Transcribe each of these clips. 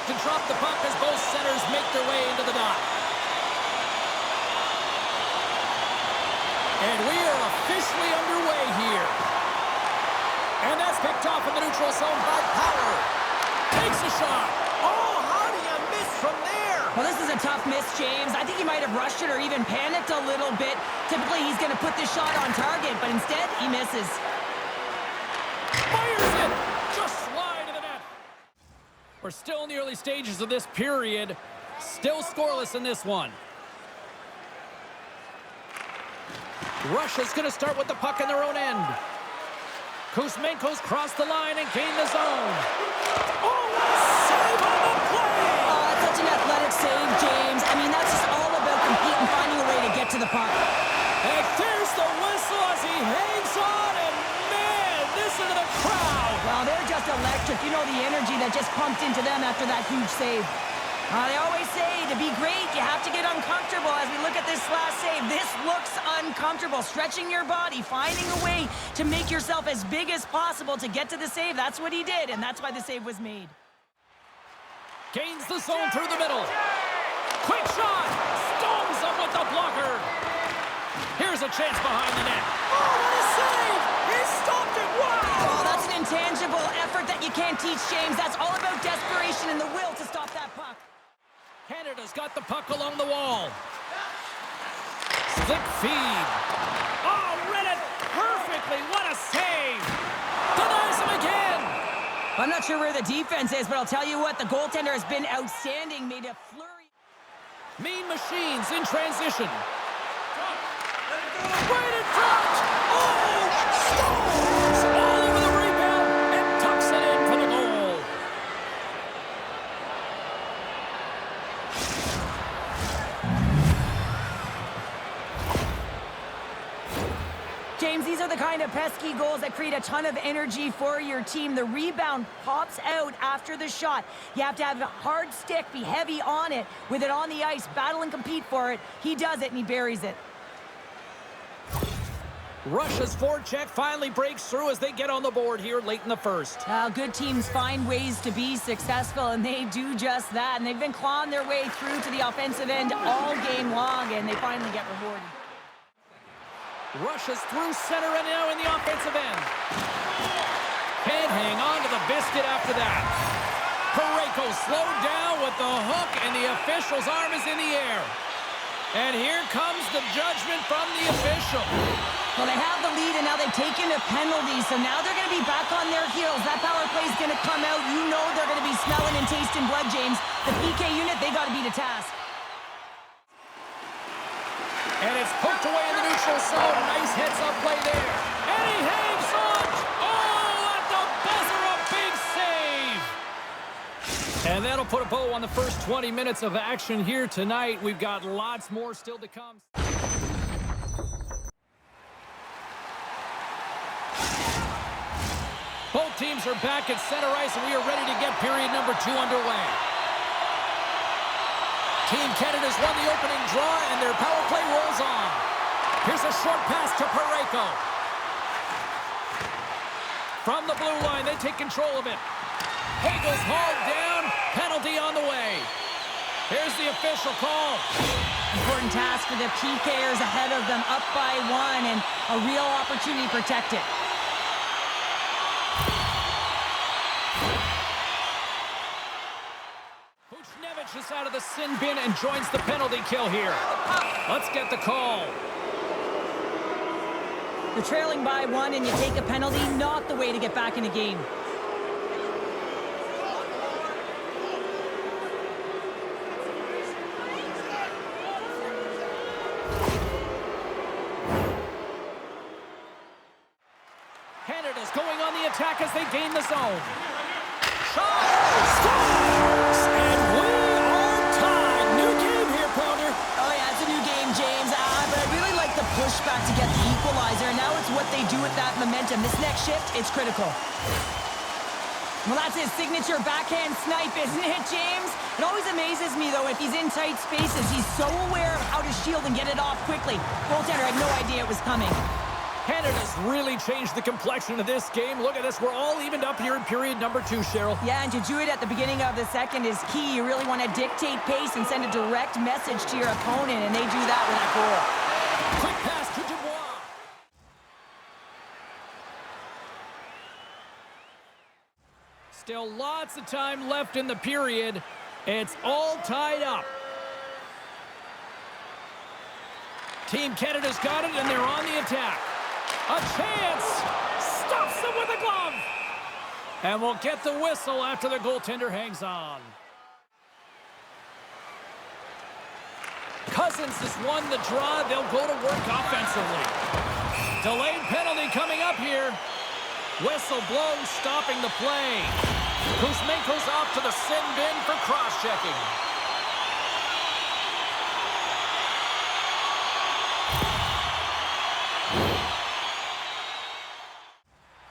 to drop the puck as both centers make their way into the dot. And we are officially underway here. And that's picked off in the neutral zone by Power. Takes a shot. Oh, how do you miss from there? Well, this is a tough miss, James. I think he might have rushed it or even panicked a little bit. Typically, he's going to put this shot on target, but instead, he misses. Fires it! Just wide of the net. We're still in the early stages of this period. Still scoreless in this one. Russia's going to start with the puck in their own end. Kuzmenko's crossed the line and gained the zone. Oh, what a save on the play! Oh, that's such an athletic save, James. I mean, that's just all about competing, finding a way to get to the puck. And there's the whistle as he hangs on, and man, this into the crowd. Well, they're just electric. You know the energy that just pumped into them after that huge save. They always say to be great, you have to get uncomfortable. As we look at this last save, this looks uncomfortable. Stretching your body, finding a way to make yourself as big as possible to get to the save. That's what he did, and that's why the save was made. Gains the zone through the middle. Quick shot! Stones up with the blocker. Here's a chance behind the net. Oh, what a save! He stopped it! Wow! Oh, that's an intangible effort that you can't teach, James. That's all about desperation and the will to stop that puck. Canada's got the puck along the wall. Slip feed. Oh, read it perfectly. What a save. Denies him again. I'm not sure where the defense is, but I'll tell you what, the goaltender has been outstanding. Made a flurry. Mean Machines in transition. Right in touch. Oh, Stones all over the rebound and tucks it in for the goal. James, these are the kind of pesky goals that create a ton of energy for your team. The rebound pops out after the shot. You have to have a hard stick, be heavy on it, with it on the ice, battle and compete for it. He does it, and he buries it. Russia's forecheck finally breaks through as they get on the board here late in the first. Good teams find ways to be successful, and they do just that. And they've been clawing their way through to the offensive end all game long, and they finally get rewarded. Russia's through center and now in the offensive end. Can't hang on to the biscuit after that. Parayko slowed down with the hook, and the official's arm is in the air. And here comes the judgment from the official. Well, they have the lead, and now they've taken a penalty, so now they're going to be back on their heels. That power play is going to come out. You know they're going to be smelling and tasting blood, James. The PK unit, they got to beat a task. And it's poked away in the neutral zone. Nice heads-up play there. And he hangs on. Oh, at the buzzer, a big save. And that'll put a bow on the first 20 minutes of action here tonight. We've got lots more still to come. Both teams are back at center ice, and we are ready to get period number 2 underway. Team Canada's won the opening draw, and their power play rolls on. Here's a short pass to Parayko. From the blue line, they take control of it. Hagel's hauled down. Penalty on the way. Here's the official call. Important task for the PKers ahead of them, up by 1, and a real opportunity to protect it. Is out of the sin bin and joins the penalty kill here. Let's get the call. You're trailing by 1 and you take a penalty, not the way to get back in a game. Canada's going on the attack as they gain the zone. Shot! Scores! And we are tied. New game here, Pounder. Oh, yeah, it's a new game, James. But I really like the pushback to get the equalizer. Now it's what they do with that momentum. This next shift, it's critical. Well, that's his signature backhand snipe, isn't it, James? It always amazes me, though, if he's in tight spaces, he's so aware of how to shield and get it off quickly. Goaltender had no idea it was coming. Canada's really changed the complexion of this game. Look at this. We're all evened up here in period number 2, Cheryl. Yeah, and to do it at the beginning of the second is key. You really want to dictate pace and send a direct message to your opponent, and they do that with a goal. Quick pass to Dubois. Still lots of time left in the period. It's all tied up. Team Canada's got it, and they're on the attack. A chance! Stops them with a glove! And we'll get the whistle after the goaltender hangs on. Cousins has won the draw. They'll go to work offensively. Delayed penalty coming up here. Whistle blows, stopping the play. Kuzmenko's off to the sin bin for cross-checking.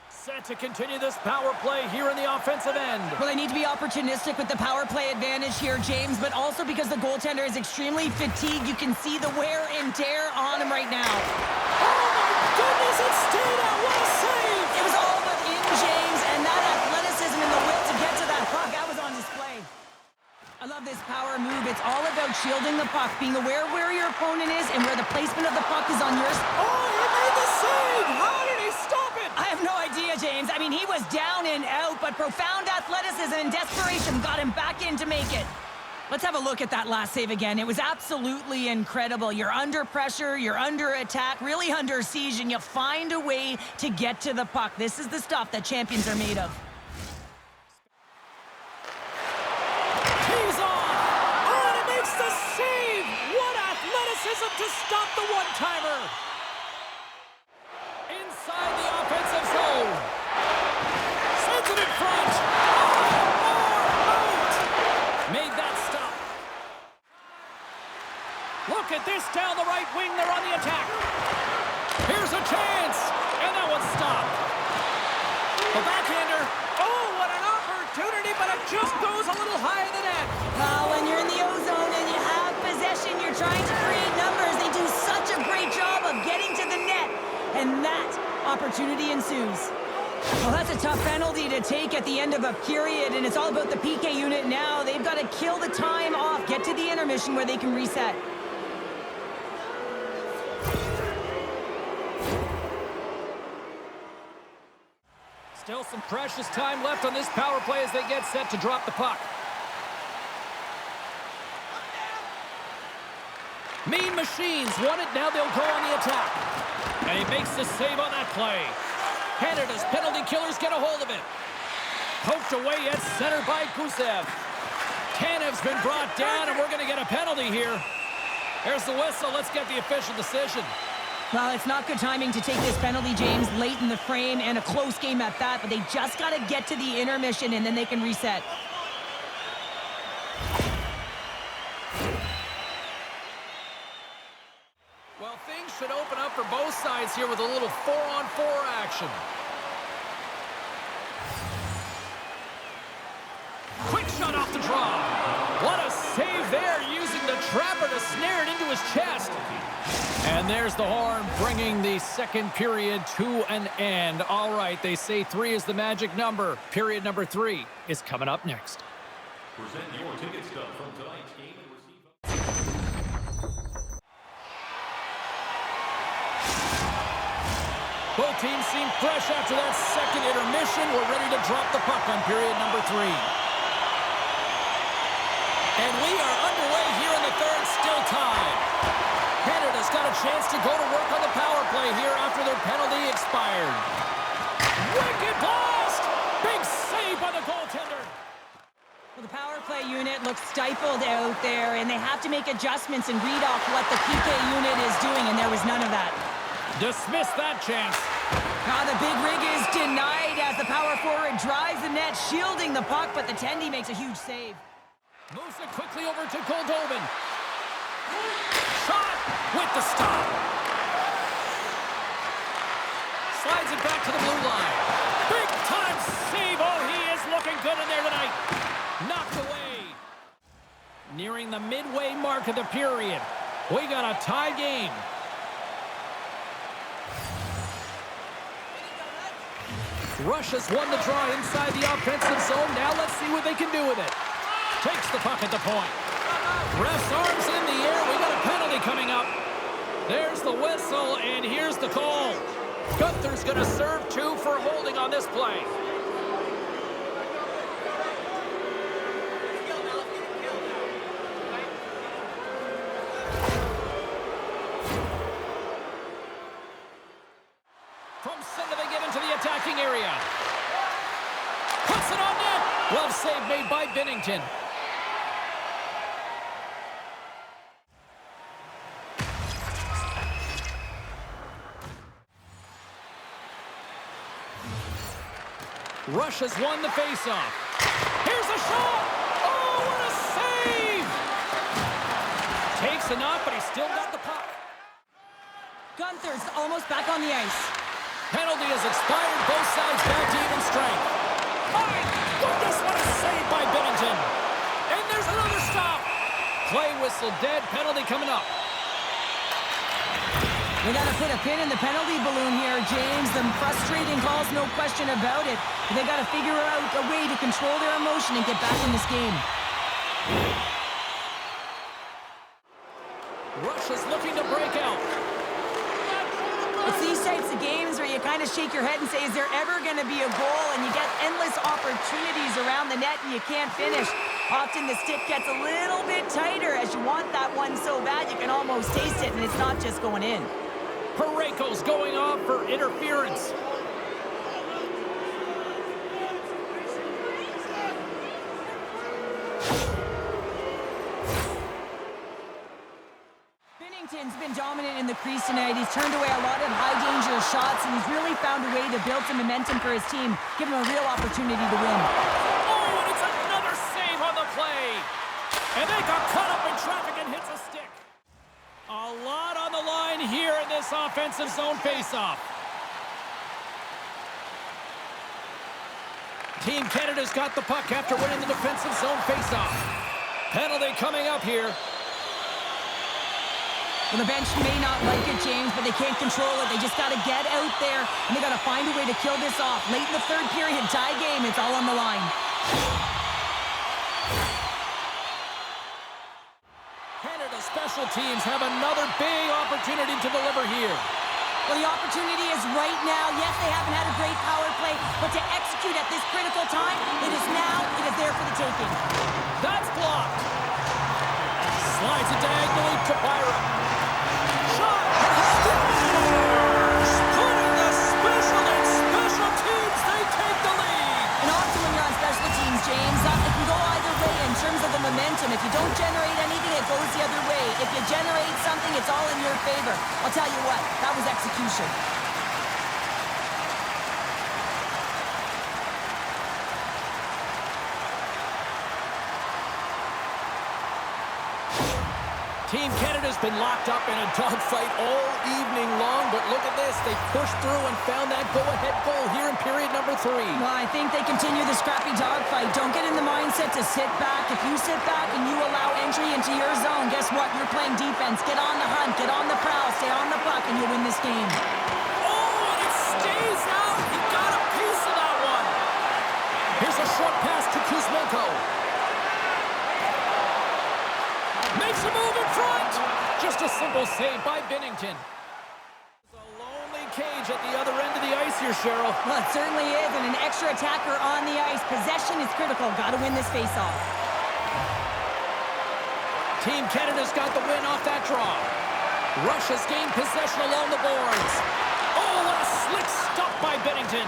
Set to continue this power play here in the offensive end. Well, they need to be opportunistic with the power play advantage here, James, but also because the goaltender is extremely fatigued. You can see the wear and tear on him right now. Oh my goodness, it stayed out. What a save! It was all but in, James, and that athleticism and the will to get to that puck, that was on display. I love this power move. It's all about shielding the puck, being aware of where your opponent is and where the placement of the puck is on yours. Oh, he made the save! How did he stop it? I have no idea, James. I mean, he was down and out, but profound athleticism and desperation got him back in to make it. Let's have a look at that last save again. It was absolutely incredible. You're under pressure, you're under attack, really under siege, and you find a way to get to the puck. This is the stuff that champions are made of. He's on! Oh, and it makes the save! What athleticism to stop the one-timer! Inside the offensive zone. Sends it in front. Out! Made that stop. Look at this down the right wing. They're on the attack. Here's a chance. And that one's stopped. The backhander. Oh, what an opportunity, but it just goes a little higher than that. Well, when you're in the O-zone and you have possession, you're trying to create numbers. They do such a great job of getting to the net. And that opportunity ensues. Well, that's a tough penalty to take at the end of a period, and it's all about the PK unit now. They've got to kill the time off, get to the intermission where they can reset. Still some precious time left on this power play as they get set to drop the puck. Mean Machines won it. Now they'll go on the attack. And he makes the save on that play. Canada's penalty killers get a hold of it. Poked away at center by Gusev. Tanev's been brought down, and we're going to get a penalty here. There's the whistle. Let's get the official decision. Well, it's not good timing to take this penalty, James, late in the frame, and a close game at that, but they just got to get to the intermission, and then they can reset. Well, things should open up for both sides here with a little 4-on-4 action. Quick shot off the draw. What a save there, using the trapper to snare it into his chest. And there's the horn, bringing the second period to an end. All right, they say 3 is the magic number. Period number 3 is coming up next. Present your ticket stub from tonight's game and receive. Both teams seem fresh after that second intermission. We're ready to drop the puck on period number 3. And we are underway here in the third, still tied. Canada's got a chance to go to work on the power play here after their penalty expired. Wicked blast! Big save by the goaltender. Well, the power play unit looks stifled out there, and they have to make adjustments and read off what the PK unit is doing, and there was none of that. Dismiss that chance. Now the big rig is denied as the power forward drives the net, shielding the puck, but the Tendy makes a huge save. Moves it quickly over to Goldobin. Shot with the stop. Slides it back to the blue line. Big time save. Oh, he is looking good in there tonight. Knocked away. Nearing the midway mark of the period. We got a tie game. Russia's won the draw inside the offensive zone. Now let's see what they can do with it. Takes the puck at the point. Ref's arms in the air. We got a penalty coming up. There's the whistle, and here's the call. Gunther's going to serve 2 for holding on this play. From center, they get into the attacking area. Puts it on net. Well save made by Binnington. Russia's won the faceoff. Here's a shot! Oh, what a save! Takes a knock, but he's still got the puck. Gunther's almost back on the ice. Penalty has expired. Both sides back to even strength. My goodness, what a save by Binnington. And there's another stop. Play whistle dead. Penalty coming up. They got to put a pin in the penalty balloon here, James. The frustrating calls, no question about it. They got to figure out a way to control their emotion and get back in this game. Russia's looking to break out. It's these types of games where you kind of shake your head and say, is there ever going to be a goal? And you get endless opportunities around the net and you can't finish. Often the stick gets a little bit tighter as you want that one so bad you can almost taste it, and it's not just going in. Pareko's going off for interference. Binnington's been dominant in the crease tonight. He's turned away a lot of high-danger shots, and he's really found a way to build some momentum for his team, give him a real opportunity to win. Oh, and it's another save on the play. And they got caught up in traffic and hits a stick. A lot on the line here in this offensive zone faceoff. Team Canada's got the puck after winning the defensive zone faceoff. Penalty coming up here. Well, the bench may not like it, James, but they can't control it. They just got to get out there, and they got to find a way to kill this off. Late in the third period, tie game, it's all on the line. Canada's special teams have another big opportunity to deliver here. Well, the opportunity is right now. Yes, they haven't had a great power play, but to execute at this critical time, it is now. It is there for the taking. That's blocked. Slides it diagonally to Byron. Shot! Putting the special in special teams. They take the lead. And often when you're on special teams, James, it can go either way in terms of the momentum. If you don't generate anything, it goes the other way. If you generate something, it's all in your favor. I'll tell you what, that was execution. Team Canada's been locked up in a dogfight all evening long, but look at this. They pushed through and found that go-ahead goal here in period number 3. Well, I think they continue the scrappy dogfight. Don't get in the mindset to sit back. If you sit back and you allow entry into your zone, guess what? You're playing defense. Get on the hunt, get on the prowl, stay on the puck, and you'll win this game. Oh, and it stays out. He got a piece of that one. Here's a short pass to Kuzmenko. Makes a move in front. Just a simple save by Binnington. It's a lonely cage at the other end of the ice here, Cheryl. Well, it certainly is, and an extra attacker on the ice. Possession is critical. Got to win this faceoff. Team Canada's got the win off that draw. Russia's gained possession along the boards. Oh, what a slick stop by Binnington.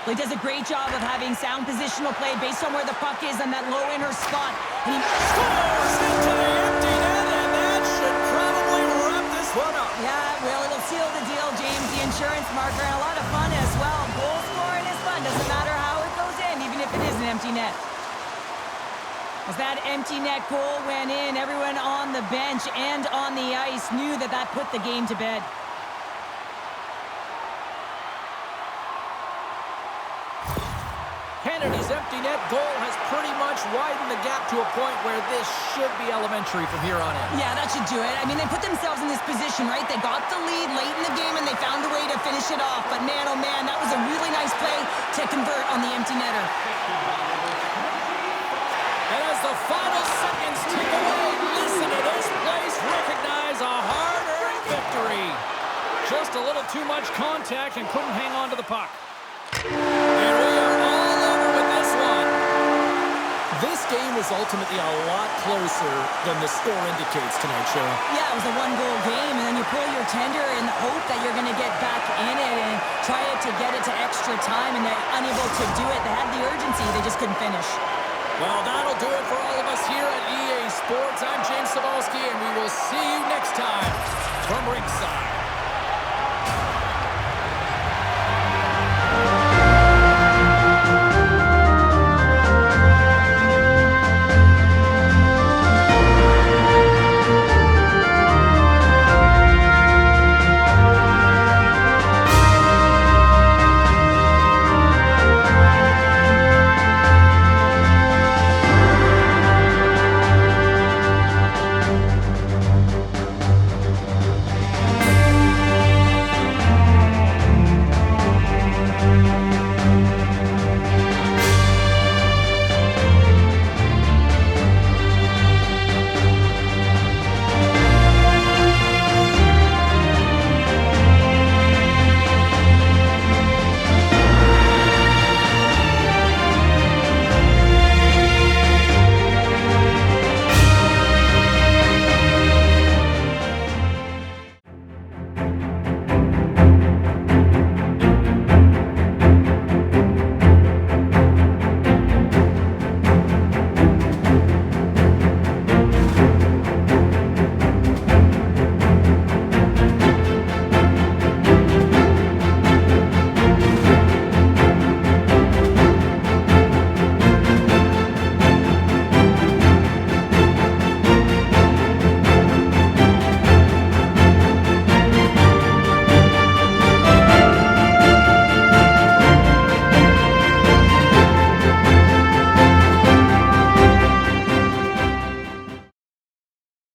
Well, he does a great job of having sound positional play based on where the puck is on that low inner spot. And he Scores into the empty net, and that should probably wrap this one up. Yeah, well, it'll seal the deal, James. The insurance marker, and a lot of fun as well. Goal scoring is fun. Doesn't matter how it goes in, even if it is an empty net. As that empty net goal went in, everyone on the bench and on the ice knew that that put the game to bed. in, and his empty net goal has pretty much widened the gap to a point where this should be elementary from here on in. Yeah, that should do it. I mean, they put themselves in this position, right? They got the lead late in the game, and they found a way to finish it off. But man, oh man, that was a really nice play to convert on the empty netter. And as the final seconds tick away, listen to this place recognize a hard-earned victory. Just a little too much contact and couldn't hang on to the puck. And we are all over with this one. This game was ultimately a lot closer than the score indicates tonight, Cheryl. Yeah, it was a one-goal game, and then you pull your tender in the hope that you're going to get back in it and try to get it to extra time, and they're unable to do it. They had the urgency, they just couldn't finish. Well, that'll do it for all of us here at EA Sports. I'm James Cebulski, and we will see you next time from ringside.